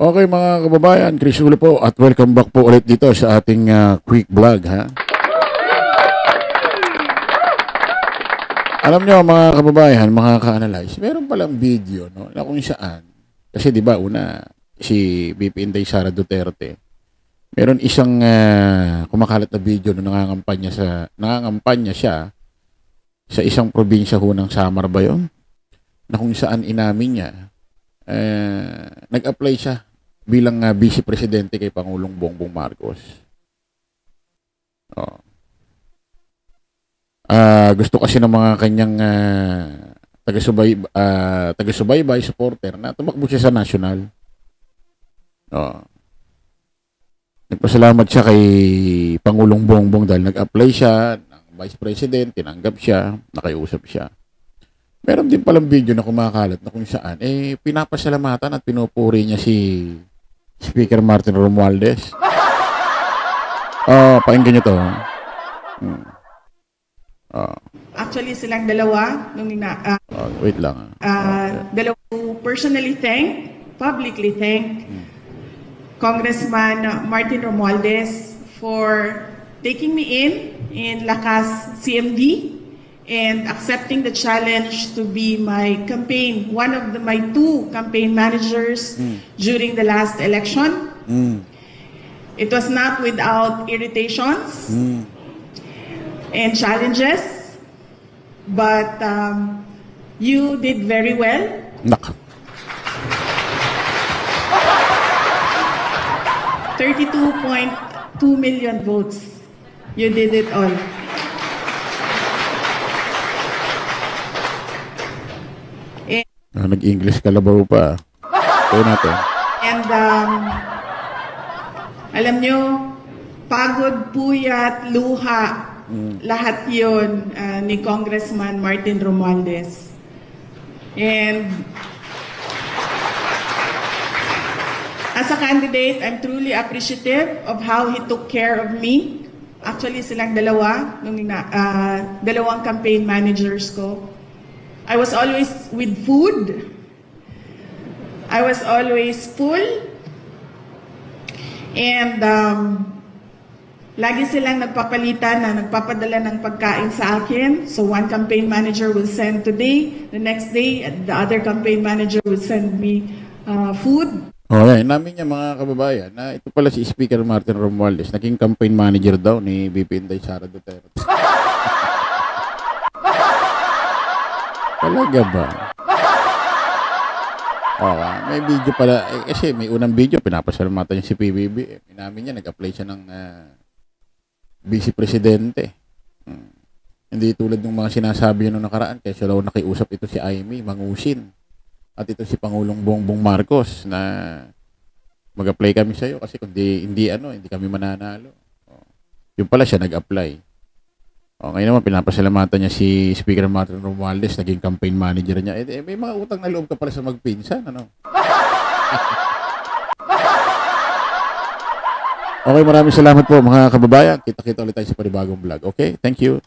Okay mga kababayan, Chris Ulo po at welcome back po ulit dito sa ating quick vlog ha. Alam nyo mga kababayan, mga ka-analyze, meron palang video no, na kung saan, kasi di ba una si VP Inday Sara Duterte, meron isang kumakalat na video na nangangampanya siya sa isang probinsya ho ng Samar ba yun? Na kung saan inamin niya, nag-apply siya bilang vice presidente kay Pangulong Bongbong Marcos. Oh. Gusto kasi ng mga kanyang taga-subaybay supporter na tumakbo siya sa national. Oh. Nagpasalamat siya kay Pangulong Bongbong dahil nag-apply siya ng vice president, tinanggap siya, nakiusap siya. Meron din palang video na kumakalat na kung saan pinapasalamatan at pinupuri niya si Speaker Martin Romualdez. Pakinggan niyo to. Actually, silang dalawa nung wait lang. Dalawa personally publicly thank Congressman Martin Romualdez for taking me in Lakas CMD and accepting the challenge to be one of my two campaign managers during the last election. It was not without irritations and challenges, but you did very well. 32.2 million votes. You did it all. Nag-English kalabaw pa. Ito natin. And alam nyo, pagod, puyat, luha, lahat yun ni Congressman Martin Romualdez. And as a candidate, I'm truly appreciative of how he took care of me. Actually, silang dalawa, dalawang campaign managers ko. I was always with food. I was always full. And lagi silang nagpapalitan na nagpapadala ng pagkain sa akin. So one campaign manager will send today, the next day, the other campaign manager will send me food. Okay, namin niya mga kababayan na ito pala si Speaker Martin Romualdez, naging campaign manager daw ni VP Inday Sara Duterte. Talaga ba? May video pala. Kasi may unang video, pinapasalamatan niya si PBB. Inamin niya, nag-apply siya ng vice presidente. Hindi tulad ng mga sinasabi niya noong nakaraan. Kaya siya daw nakiusap ito si Amy Mangusin. At ito si Pangulong Bongbong Marcos na mag-apply kami sa iyo kasi kung hindi kami mananalo. Yung pala siya nag-apply. Ngayon naman, pinapasalamatan niya si Speaker Martin Romualdez, naging campaign manager niya. May mga utang na loob ka pala sa magpinsan, ano? Okay, maraming salamat po mga kababayan. Kita-kita ulit tayo sa panibagong vlog. Okay, thank you.